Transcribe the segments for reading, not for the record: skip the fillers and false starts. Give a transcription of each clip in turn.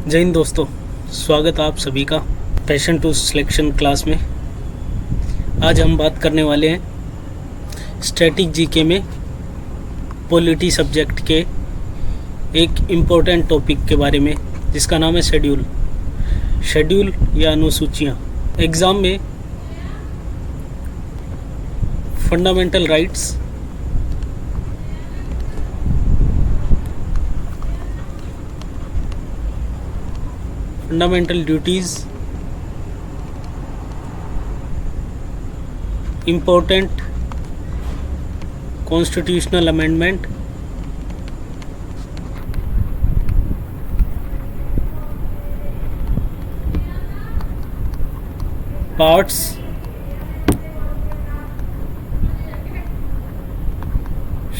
जय हिंद दोस्तों, स्वागत आप सभी का पैशन टू सिलेक्शन क्लास में। आज हम बात करने वाले हैं स्टैटिक जीके में पॉलिटी सब्जेक्ट के एक इम्पोर्टेंट टॉपिक के बारे में, जिसका नाम है शेड्यूल या अनुसूचियाँ। एग्ज़ाम में fundamental rights, fundamental duties, important constitutional amendment, parts,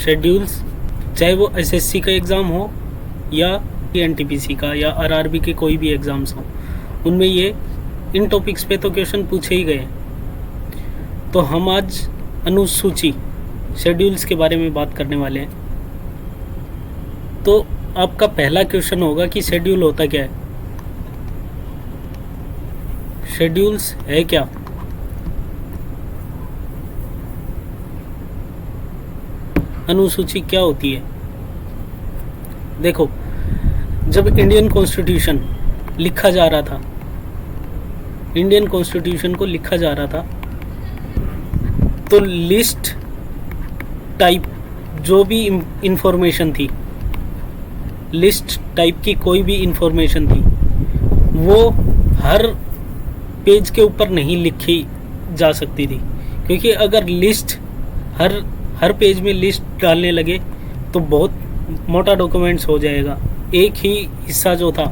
schedules, चाहे वो एसएससी का एग्ज़ाम हो या एनटीपीसी का या आरआरबी के कोई भी एग्ज़ाम्स हो, उनमें इन टॉपिक्स पे तो क्वेश्चन पूछे ही गए। तो हम आज अनुसूची शेड्यूल्स के बारे में बात करने वाले हैं। तो आपका पहला क्वेश्चन होगा कि शेड्यूल होता क्या है, शेड्यूल्स है क्या। अनुसूची क्या होती है? देखो, जब इंडियन कॉन्स्टिट्यूशन लिखा जा रहा था, इंडियन कॉन्स्टिट्यूशन को लिखा जा रहा था, तो लिस्ट टाइप जो भी इंफॉर्मेशन थी, लिस्ट टाइप की कोई भी इंफॉर्मेशन थी, वो हर पेज के ऊपर नहीं लिखी जा सकती थी। क्योंकि अगर लिस्ट हर पेज में लिस्ट डालने लगे तो बहुत मोटा डॉक्यूमेंट्स हो जाएगा। एक ही हिस्सा जो था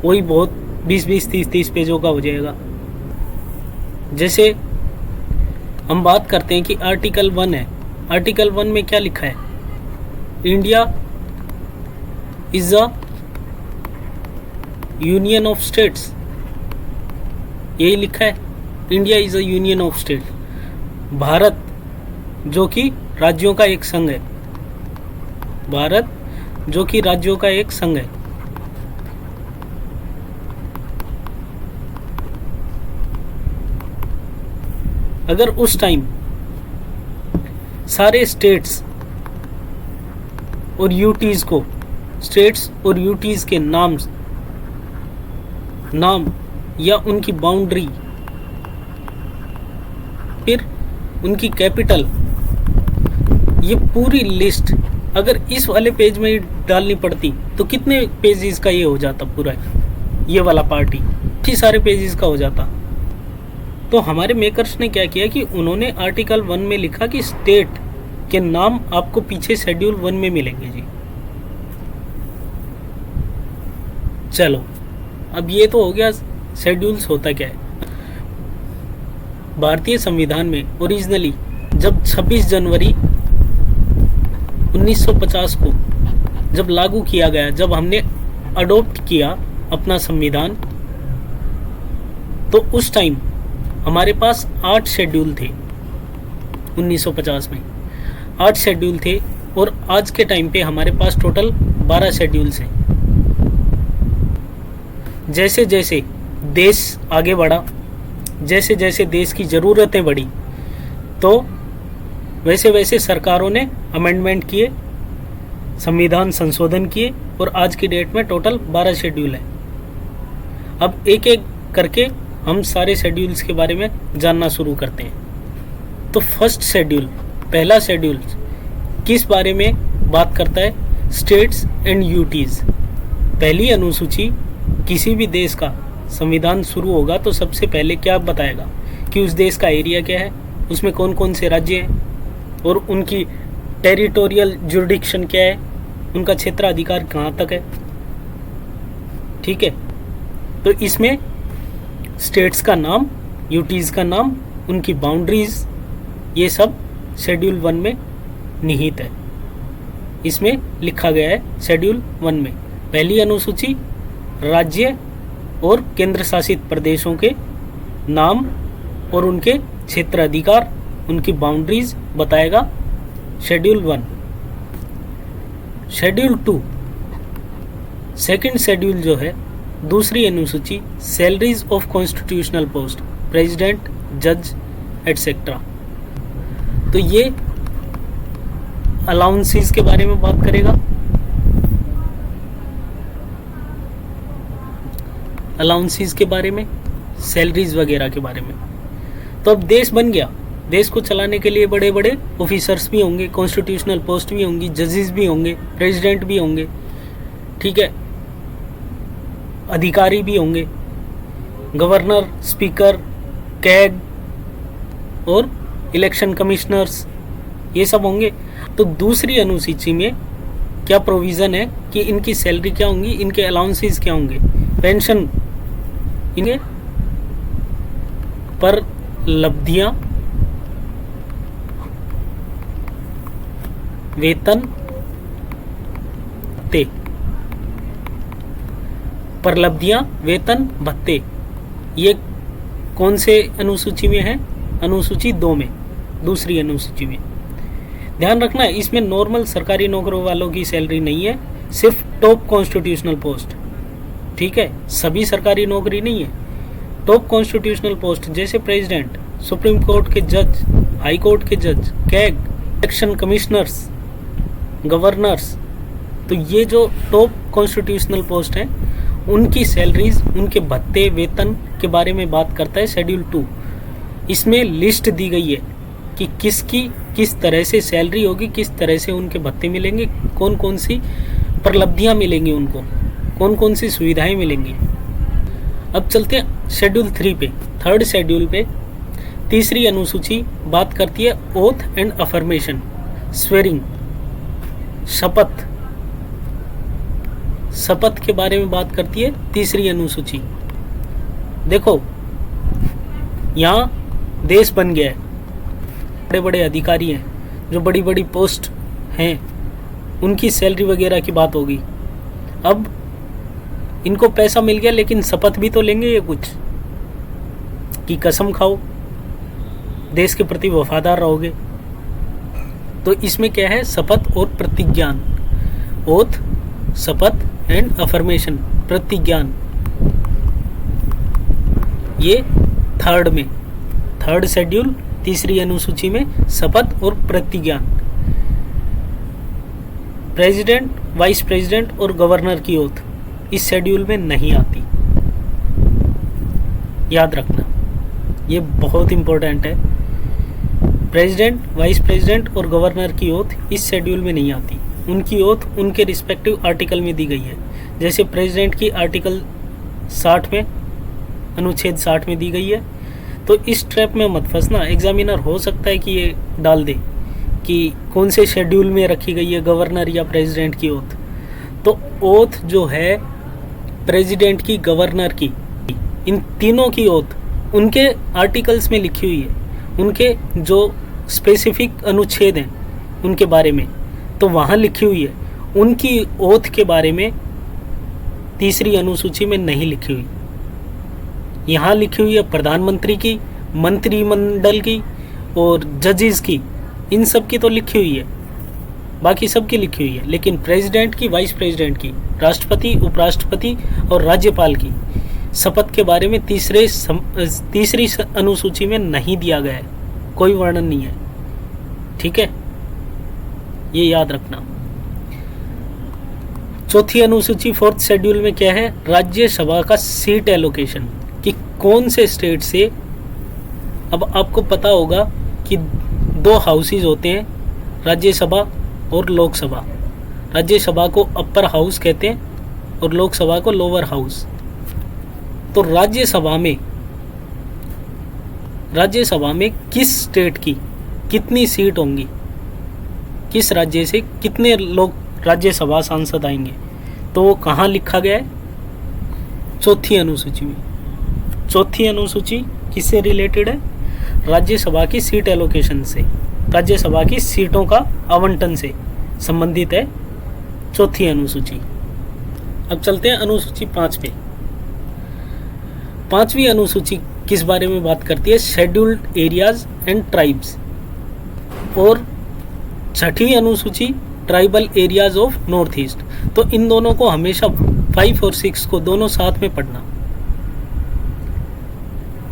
वही बहुत 20-20, 30-30 पेजों का हो जाएगा। जैसे हम बात करते हैं कि आर्टिकल 1 है, आर्टिकल 1 में क्या लिखा है? India is a union of states, यही लिखा है, India is a union of state. Bharat जो कि राज्यों का एक संघ है, भारत जो कि राज्यों का एक संघ है। अगर उस टाइम सारे स्टेट्स और यूटीज को, स्टेट्स और यूटीज के नाम या उनकी बाउंड्री, फिर उनकी कैपिटल, ये पूरी लिस्ट अगर इस वाले पेज में डालनी पड़ती तो कितने पेजेस का ये हो जाता, पूरा ये वाला पार्ट ही सारे पेजेस का हो जाता। तो हमारे मेकर्स ने क्या किया कि उन्होंने आर्टिकल 1 में लिखा कि स्टेट के नाम आपको पीछे शेड्यूल 1 में मिलेंगे जी। चलो, अब ये तो हो गया शेड्यूल्स होता क्या है। भारतीय संविधान में ओरिजिनली जब 26 जनवरी 1950 को जब लागू किया गया, जब हमने अडॉप्ट किया अपना संविधान, तो उस टाइम हमारे पास 8 शेड्यूल थे। 1950 में 8 शेड्यूल थे और आज के टाइम पे हमारे पास टोटल 12 शेड्यूल्स हैं। जैसे जैसे देश आगे बढ़ा, जैसे जैसे देश की ज़रूरतें बढ़ी, तो वैसे वैसे सरकारों ने अमेंडमेंट किए, संविधान संशोधन किए और आज की डेट में टोटल 12 शेड्यूल है। अब एक एक करके हम सारे शेड्यूल्स के बारे में जानना शुरू करते हैं। तो फर्स्ट शेड्यूल, पहला शेड्यूल किस बारे में बात करता है? States and UTs. पहली अनुसूची किसी भी देश का संविधान शुरू होगा तो सबसे पहले क्या बताएगा कि उस देश का एरिया क्या है, उसमें कौन कौन से राज्य हैं और उनकी टेरिटोरियल जुरिडिक्शन क्या है, उनका क्षेत्राधिकार कहाँ तक है। ठीक है, तो इसमें स्टेट्स का नाम, यूटीज़ का नाम, उनकी बाउंड्रीज, ये सब शेड्यूल 1 में निहित है। इसमें लिखा गया है शेड्यूल 1 में। पहली अनुसूची राज्य और केंद्र शासित प्रदेशों के नाम और उनके क्षेत्राधिकार, उनकी बाउंड्रीज बताएगा शेड्यूल 1। शेड्यूल 2, सेकंड शेड्यूल जो है दूसरी अनुसूची salaries of constitutional post, president, जज एटसेट्रा। तो ये अलाउंसेस के बारे में बात करेगा, अलाउंसेस के बारे में, सैलरीज वगैरह के बारे में। तो अब देश बन गया, देश को चलाने के लिए बड़े बड़े ऑफिसर्स भी होंगे, कॉन्स्टिट्यूशनल पोस्ट भी होंगी, जजेस भी होंगे, प्रेसिडेंट भी होंगे, ठीक है, अधिकारी भी होंगे, गवर्नर, स्पीकर, कैग और इलेक्शन कमिश्नर्स, ये सब होंगे। तो दूसरी अनुसूची में क्या प्रोविज़न है कि इनकी सैलरी क्या होंगी, इनके अलाउंसेस क्या होंगे, पेंशन, इनके पर लब्धियां, वेतन, भत्ते, परलब्धियां, वेतन, भत्ते, ये कौन से अनुसूची में है? अनुसूची 2 में, दूसरी अनुसूची में। ध्यान रखना इसमें नॉर्मल सरकारी नौकरों वालों की सैलरी नहीं है, सिर्फ टॉप कॉन्स्टिट्यूशनल पोस्ट, ठीक है, सभी सरकारी नौकरी नहीं है। टॉप कॉन्स्टिट्यूशनल पोस्ट जैसे प्रेसिडेंट, सुप्रीम कोर्ट के जज, हाई कोर्ट के जज, कैग, इलेक्शन कमिश्नर्स, गवर्नर्स, तो ये जो टॉप कॉन्स्टिट्यूशनल पोस्ट हैं उनकी सैलरीज, उनके भत्ते, वेतन के बारे में बात करता है शेड्यूल 2। इसमें लिस्ट दी गई है कि किसकी किस तरह से सैलरी होगी, किस तरह से उनके भत्ते मिलेंगे, कौन कौन सी प्रलब्धियां मिलेंगी उनको, कौन कौन सी सुविधाएं मिलेंगी। अब चलते हैं शेड्यूल 3 पे, थर्ड शेड्यूल पे। तीसरी अनुसूची बात करती है ओथ एंड अफर्मेशन, स्वेरिंग, शपथ, शपथ के बारे में बात करती है तीसरी अनुसूची। देखो यहाँ देश बन गया है, बड़े बड़े अधिकारी हैं, जो बड़ी बड़ी पोस्ट हैं, उनकी सैलरी वगैरह की बात होगी। अब इनको पैसा मिल गया, लेकिन शपथ भी तो लेंगे ये कुछ, कि कसम खाओ, देश के प्रति वफादार रहोगे। तो इसमें क्या है? शपथ और प्रतिज्ञान, ओथ, शपथ एंड अफर्मेशन, प्रतिज्ञान। ये थर्ड में, थर्ड शेड्यूल तीसरी अनुसूची में शपथ और प्रतिज्ञान। प्रेसिडेंट, वाइस प्रेसिडेंट और गवर्नर की ओथ इस शेड्यूल में नहीं आती, याद रखना, ये बहुत इंपॉर्टेंट है। प्रेसिडेंट, वाइस प्रेसिडेंट और गवर्नर की ओथ इस शेड्यूल में नहीं आती। उनकी ओथ उनके रिस्पेक्टिव आर्टिकल में दी गई है। जैसे प्रेसिडेंट की आर्टिकल 60 में, अनुच्छेद 60 में दी गई है। तो इस ट्रैप में मत फंसना, एग्जामिनर हो सकता है कि ये डाल दे कि कौन से शेड्यूल में रखी गई है गवर्नर या प्रेसिडेंट की ओथ। तो ओथ जो है प्रेसिडेंट की, गवर्नर की, इन तीनों की ओथ उनके आर्टिकल्स में लिखी हुई है, उनके जो स्पेसिफिक अनुच्छेद हैं उनके बारे में, तो वहाँ लिखी हुई है। उनकी ओथ के बारे में तीसरी अनुसूची में नहीं लिखी हुई। यहाँ लिखी हुई है प्रधानमंत्री की, मंत्रिमंडल की और जजेस की, इन सब की तो लिखी हुई है, बाकी सब की लिखी हुई है। लेकिन प्रेसिडेंट की, वाइस प्रेसिडेंट की, राष्ट्रपति, उपराष्ट्रपति और राज्यपाल की शपथ के बारे में तीसरी अनुसूची में नहीं दिया गया है, कोई वर्णन नहीं है, ठीक है, ये याद रखना। चौथी अनुसूची फोर्थ शेड्यूल में क्या है? राज्यसभा का सीट एलोकेशन, कि कौन से स्टेट से। अब आपको पता होगा कि 2 हाउसेज होते हैं, राज्यसभा और लोकसभा। राज्यसभा को अपर हाउस कहते हैं और लोकसभा को लोअर हाउस। तो राज्यसभा में किस स्टेट की कितनी सीट होंगी, किस राज्य से कितने लोग राज्यसभा सांसद आएंगे, तो वो कहाँ लिखा गया है? चौथी अनुसूची में। चौथी अनुसूची किससे रिलेटेड है? राज्यसभा की सीट एलोकेशन से, राज्यसभा की सीटों का आवंटन से संबंधित है चौथी अनुसूची। अब चलते हैं अनुसूची 5 पे। 5वीं अनुसूची किस बारे में बात करती है? Scheduled areas and tribes. और 6वीं अनुसूची tribal areas of north east. तो इन दोनों को हमेशा 5 और 6 को दोनों साथ में पढ़ना,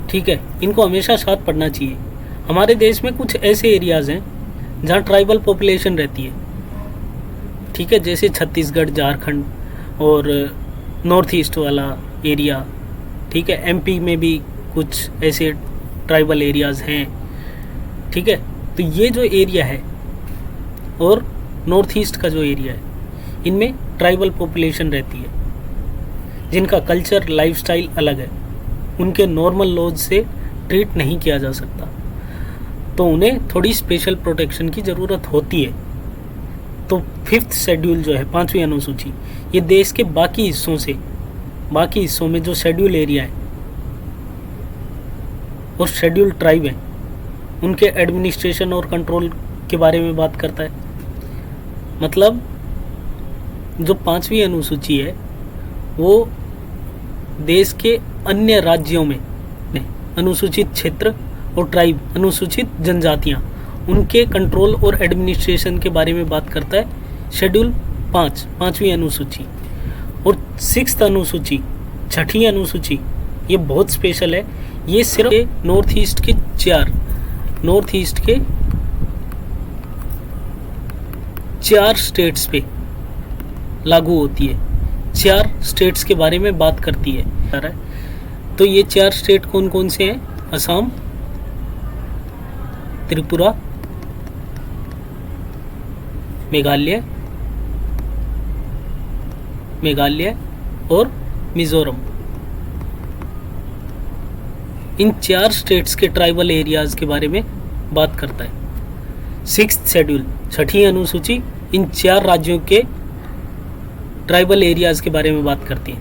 ठीक है, इनको हमेशा साथ पढ़ना चाहिए। हमारे देश में कुछ ऐसे एरियाज़ हैं जहाँ ट्राइबल पॉपुलेशन रहती है, ठीक है, जैसे छत्तीसगढ़, झारखंड और नॉर्थ ईस्ट वाला एरिया, ठीक है, एमपी में भी कुछ ऐसे ट्राइबल एरियाज़ हैं, ठीक है। तो ये जो एरिया है और नॉर्थ ईस्ट का जो एरिया है, इनमें ट्राइबल पॉपुलेशन रहती है जिनका कल्चर, लाइफस्टाइल अलग है, उनके नॉर्मल लॉज से ट्रीट नहीं किया जा सकता, तो उन्हें थोड़ी स्पेशल प्रोटेक्शन की ज़रूरत होती है। तो 5th शेड्यूल जो है, 5वीं अनुसूची, ये देश के बाकी हिस्सों में जो शेड्यूल एरिया है और शेड्यूल ट्राइब है, उनके एडमिनिस्ट्रेशन और कंट्रोल के बारे में बात करता है। मतलब जो 5वीं अनुसूची है वो देश के अन्य राज्यों में अनुसूचित क्षेत्र और ट्राइब, अनुसूचित जनजातियाँ, उनके कंट्रोल और एडमिनिस्ट्रेशन के बारे में बात करता है शेड्यूल 5वीं अनुसूची। और 6th अनुसूची, 6ठी अनुसूची, ये बहुत स्पेशल है। ये सिर्फ नॉर्थ ईस्ट के 4 स्टेट्स पे लागू होती है, 4 स्टेट्स के बारे में बात करती है। तो ये 4 स्टेट कौन कौन से हैं? असम, त्रिपुरा, मेघालय और मिजोरम। इन 4 स्टेट्स के ट्राइबल एरियाज़ के बारे में बात करता है 6th शेड्यूल, 6ठी अनुसूची, इन 4 राज्यों के ट्राइबल एरियाज़ के बारे में बात करती है।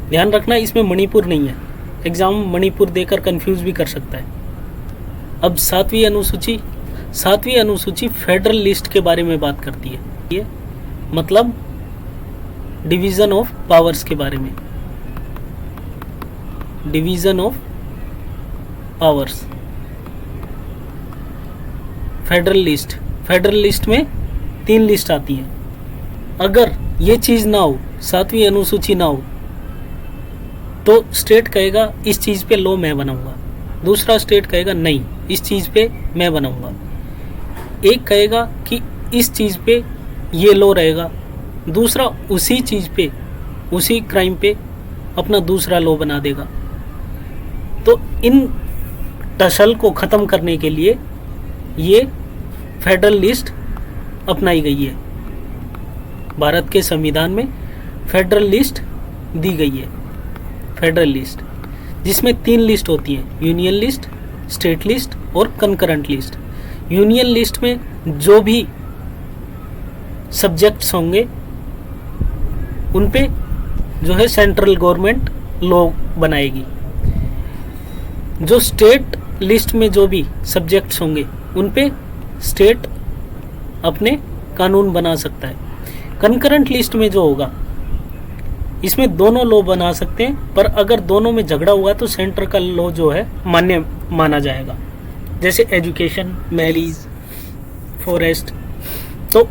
ध्यान रखना, इसमें मणिपुर नहीं है, एग्ज़ाम मणिपुर देकर कंफ्यूज भी कर सकता है। अब 7वीं अनुसूची फेडरल लिस्ट के बारे में बात करती है, ये मतलब डिवीज़न ऑफ पावर्स के बारे में, division of powers. Federal list में 3 लिस्ट आती हैं। अगर ये चीज़ ना हो, 7वीं अनुसूची ना हो, तो स्टेट कहेगा इस चीज़ पे लॉ मैं बनाऊंगा, दूसरा स्टेट कहेगा नहीं इस चीज़ पे मैं बनाऊंगा, एक कहेगा कि इस चीज़ पे ये लॉ रहेगा, दूसरा उसी चीज़ पे, उसी क्राइम पे अपना दूसरा लॉ बना देगा। तो इन टसल को ख़त्म करने के लिए ये फेडरल लिस्ट अपनाई गई है। भारत के संविधान में फेडरल लिस्ट दी गई है, फेडरल लिस्ट, जिसमें 3 लिस्ट होती हैं, यूनियन लिस्ट, स्टेट लिस्ट और कंकरेंट लिस्ट। यूनियन लिस्ट में जो भी सब्जेक्ट्स होंगे उन पे जो है सेंट्रल गवर्नमेंट लॉ बनाएगी। जो स्टेट लिस्ट में जो भी सब्जेक्ट्स होंगे उन पे स्टेट अपने कानून बना सकता है। कंकरेंट लिस्ट में जो होगा, इसमें दोनों लॉ बना सकते हैं, पर अगर दोनों में झगड़ा हुआ तो सेंटर का लॉ जो है मान्य माना जाएगा, जैसे एजुकेशन, मैरिज, फॉरेस्ट। तो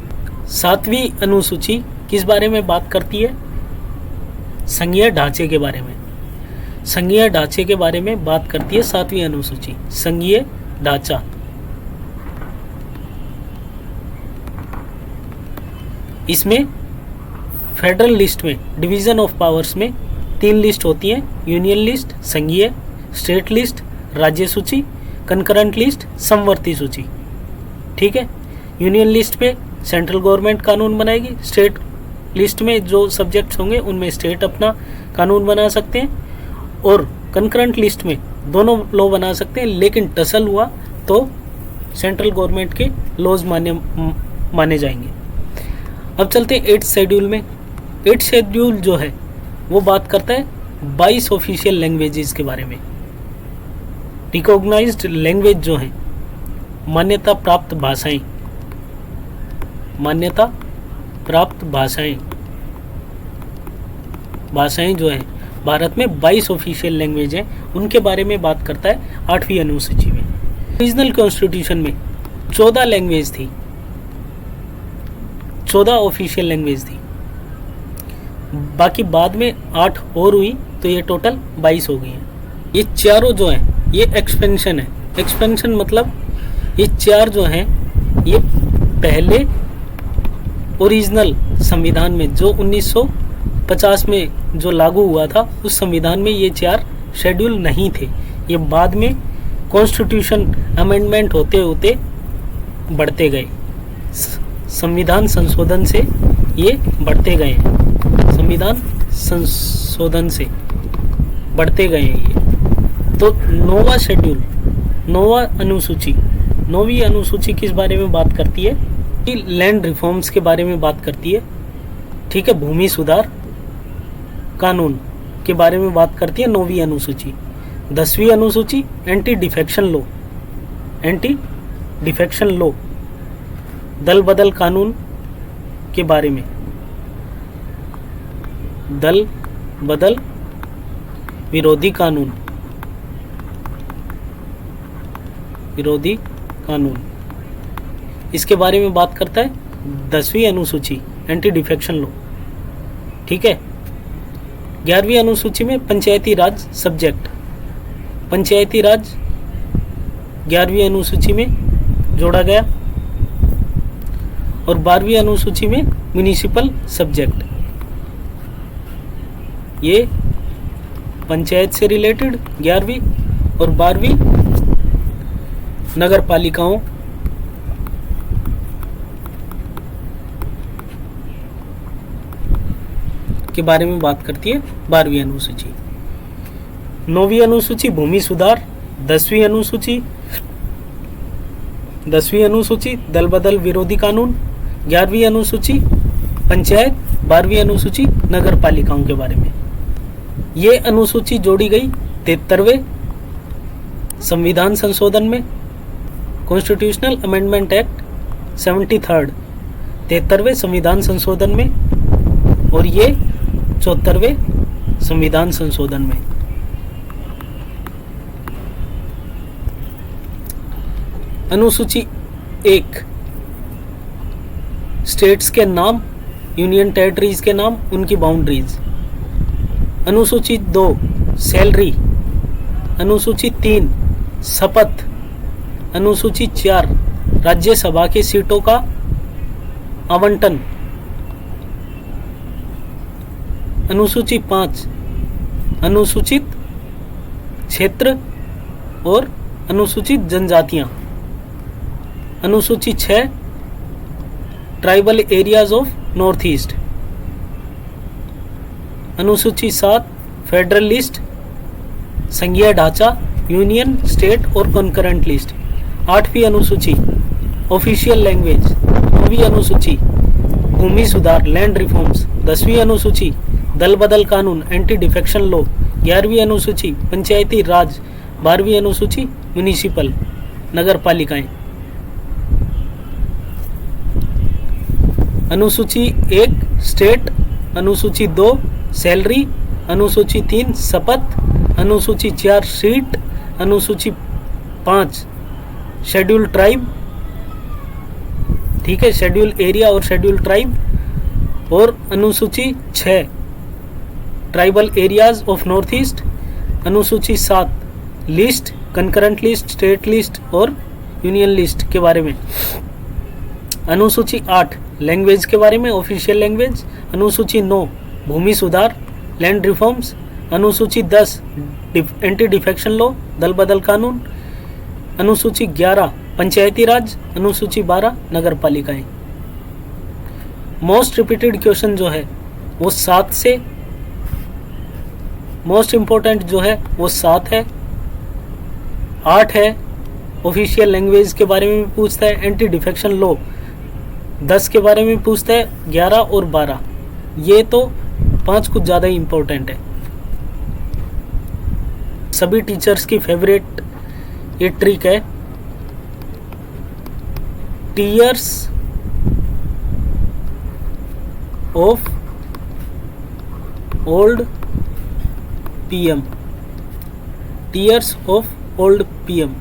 7वीं अनुसूची किस बारे में बात करती है? संघीय ढांचे के बारे में, संघीय ढांचे के बारे में बात करती है 7वीं अनुसूची। संघीय ढांचा, इसमें फेडरल लिस्ट में डिवीज़न ऑफ पावर्स में 3 लिस्ट होती हैं, यूनियन लिस्ट, संघीय, स्टेट लिस्ट, राज्य सूची, कंकरेंट लिस्ट, समवर्ती सूची। ठीक है, यूनियन लिस्ट पे सेंट्रल गवर्नमेंट कानून बनाएगी, स्टेट लिस्ट में जो सब्जेक्ट्स होंगे उनमें स्टेट अपना कानून बना सकते हैं, और कंकरेंट लिस्ट में दोनों लॉ बना सकते हैं, लेकिन टसल हुआ तो सेंट्रल गवर्नमेंट के लॉज माने जाएंगे। अब चलते हैं 8th शेड्यूल में। 8th शेड्यूल जो है वो बात करता है 22 ऑफिशियल लैंग्वेजेस के बारे में। रिकॉग्नाइज्ड लैंग्वेज जो है, मान्यता प्राप्त भाषाएं, मान्यता प्राप्त भाषाएं जो है भारत में 22 ऑफिशियल लैंग्वेज हैं, उनके बारे में बात करता है 8वीं अनुसूची में। रीजनल कॉन्स्टिट्यूशन में 14 लैंग्वेज थी, 14 ऑफिशियल लैंग्वेज थी। बाकी बाद में 8 और हुई, तो ये टोटल 22 हो गई हैं। ये चारों जो हैं ये एक्सपेंशन है। एक्सपेंशन मतलब ये 4 जो हैं ये पहले ओरिजिनल संविधान में जो 1950 में जो लागू हुआ था उस संविधान में ये 4 शेड्यूल नहीं थे। ये बाद में कॉन्स्टिट्यूशन अमेंडमेंट होते होते बढ़ते गए, संविधान संशोधन से ये बढ़ते गए हैं, संविधान संशोधन से बढ़ते गए हैं ये। तो नौवां शेड्यूल, नौवां अनुसूची, 9वीं अनुसूची किस बारे में बात करती है कि लैंड रिफॉर्म्स के बारे में बात करती है। ठीक है, भूमि सुधार कानून के बारे में बात करती है 9वीं अनुसूची। 10वीं अनुसूची anti defection law, anti defection law, दल बदल कानून के बारे में, दल बदल विरोधी कानून, विरोधी कानून, इसके बारे में बात करता है 10वीं अनुसूची एंटी डिफेक्शन लॉ। ठीक है, 11वीं अनुसूची में पंचायती राज सब्जेक्ट, पंचायती राज 11वीं अनुसूची में जोड़ा गया, और 12वीं अनुसूची में म्युनिसिपल सब्जेक्ट, ये पंचायत से रिलेटेड 11वीं, और 12वीं नगर पालिकाओं के बारे में बात करती है 12वीं अनुसूची। 9वीं अनुसूची भूमि सुधार, 10वीं अनुसूची दल बदल विरोधी कानून, 11वीं अनुसूची पंचायत, 12वीं अनुसूची नगर पालिकाओं के बारे में। ये अनुसूची जोड़ी गई 73वें संविधान संशोधन में, कॉन्स्टिट्यूशनल अमेंडमेंट एक्ट 73rd, 73वें संविधान संशोधन में, और ये 74वें संविधान संशोधन में। अनुसूची 1 स्टेट्स के नाम, यूनियन टेरिटरीज के नाम, उनकी बाउंड्रीज। अनुसूची 2 सैलरी, अनुसूची 3 शपथ, अनुसूची 4 राज्यसभा के सीटों का आवंटन, अनुसूची 5 अनुसूचित क्षेत्र और अनुसूचित जनजातियां, अनुसूची 6 tribal areas of north east, अनुसूची 7 फेडरल लिस्ट, संघीय ढांचा, यूनियन, स्टेट और कॉन्करेंट लिस्ट। 8वीं अनुसूची ऑफिशियल लैंग्वेज, 9वीं अनुसूची भूमि सुधार लैंड रिफॉर्म्स, 10वीं अनुसूची दल बदल कानून एंटी डिफेक्शन लॉ, 11वीं अनुसूची पंचायती राज, 12वीं अनुसूची म्युनिसिपल नगर पालिकाएं। अनुसूची 1 स्टेट, अनुसूची 2 सैलरी, अनुसूची 3 शपथ, अनुसूची 4 सीट, अनुसूची 5 शेड्यूल ट्राइब, ठीक है, शेड्यूल एरिया और शेड्यूल ट्राइब, और अनुसूची 6 tribal areas of north east, अनुसूची 7 list, concurrent list, state list और यूनियन लिस्ट के बारे में। अनुसूची 8 लैंग्वेज के बारे में, ऑफिशियल लैंग्वेज, अनुसूची 9 भूमि सुधार लैंड रिफॉर्म्स, अनुसूची 10 एंटी डिफेक्शन लॉ दल बदल कानून, अनुसूची 11 पंचायती राज, अनुसूची 12 नगर पालिकाएं। मोस्ट रिपीटेड क्वेश्चन जो है वो 7 से, मोस्ट इंपॉर्टेंट जो है वो 7 है, 8 है, ऑफिशियल लैंग्वेज के बारे में भी पूछता है, एंटी डिफेक्शन लॉ 10 के बारे में पूछता है, 11 और 12, ये तो 5 कुछ ज़्यादा ही इंपॉर्टेंट है। सभी टीचर्स की फेवरेट ये ट्रिक है, tears of old PM, tears of old PM.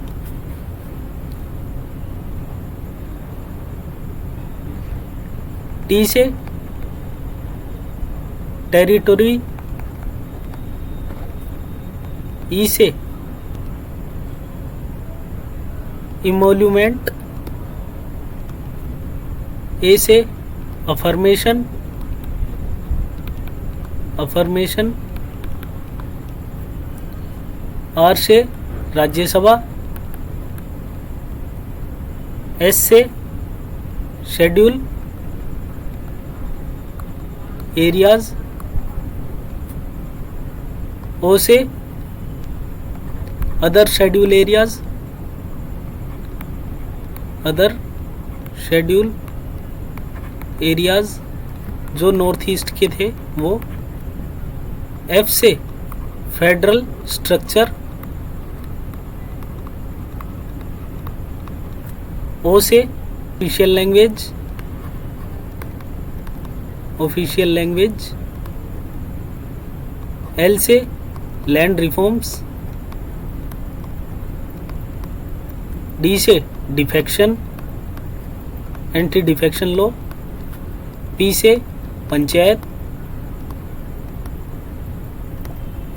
T से टेरिटोरी, ई से इमोल्यूमेंट, ए से अफर्मेशन, आर से राज्यसभा, एस से शेड्यूल एरियाज, ओ से अदर शेड्यूल एरियाज, जो नॉर्थ ईस्ट के थे वो, एफ से फेडरल स्ट्रक्चर, ओ से ऑफिशियल लैंग्वेज, एल से लैंड रिफॉर्म्स, डी से defection, anti defection law, P से पंचायत,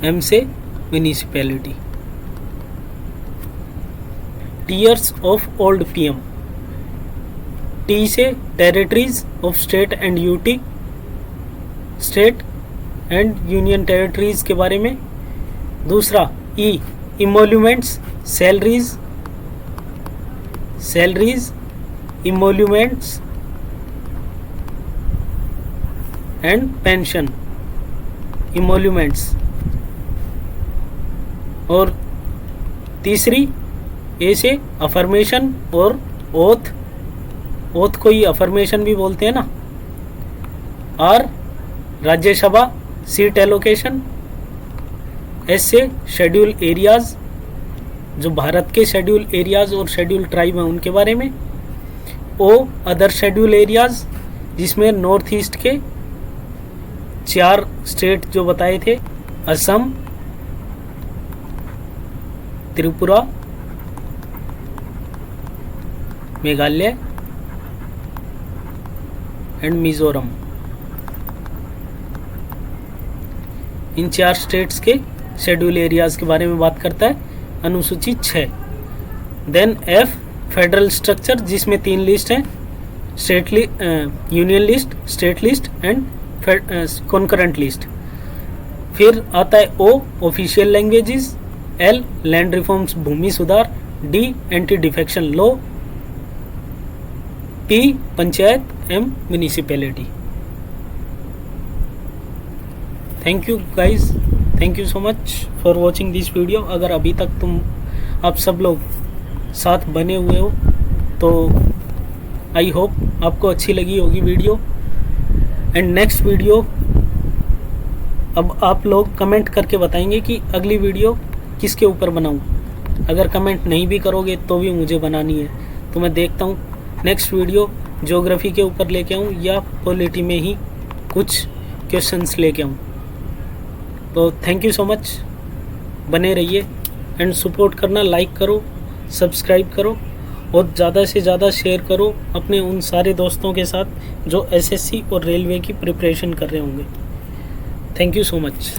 एम से municipality. Tears of old PM, T से territories of state and UT, state and union territories के बारे में। दूसरा E emoluments, salaries, emoluments and pension, emoluments. और तीसरी ए से अफर्मेशन और ओथ को ही अफर्मेशन भी बोलते हैं ना। R Rajya Sabha seat allocation, S से शेड्यूल एरियाज, जो भारत के शेड्यूल एरियाज और शेड्यूल ट्राइब हैं उनके बारे में। ओ अदर शेड्यूल एरियाज, जिसमें नॉर्थ ईस्ट के 4 स्टेट जो बताए थे, असम, त्रिपुरा, मेघालय एंड मिजोरम। इन 4 स्टेट्स के शेड्यूल एरियाज के बारे में बात करता है अनुसूची 6। देन एफ फेडरल स्ट्रक्चर, जिसमें 3 लिस्ट हैं, union list, state list and concurrent list. फिर आता है O official languages, L land reforms भूमि सुधार, D anti defection law, P panchayat, M municipality. Thank you guys, thank you so much for watching this video. अगर अभी तक आप सब लोग साथ बने हुए हो तो आई होप आपको अच्छी लगी होगी वीडियो। एंड नेक्स्ट वीडियो अब आप लोग कमेंट करके बताएंगे कि अगली वीडियो किसके ऊपर बनाऊं। अगर कमेंट नहीं भी करोगे तो भी मुझे बनानी है, तो मैं देखता हूँ नेक्स्ट वीडियो ज्योग्राफी के ऊपर लेके आऊँ या पॉलिटी में ही कुछ क्वेश्चंस लेके आऊँ। तो थैंक यू सो मच, बने रहिए एंड सपोर्ट करना, लाइक करो, सब्सक्राइब करो और ज़्यादा से ज़्यादा शेयर करो अपने उन सारे दोस्तों के साथ जो एसएससी और रेलवे की प्रिपरेशन कर रहे होंगे। Thank you so much.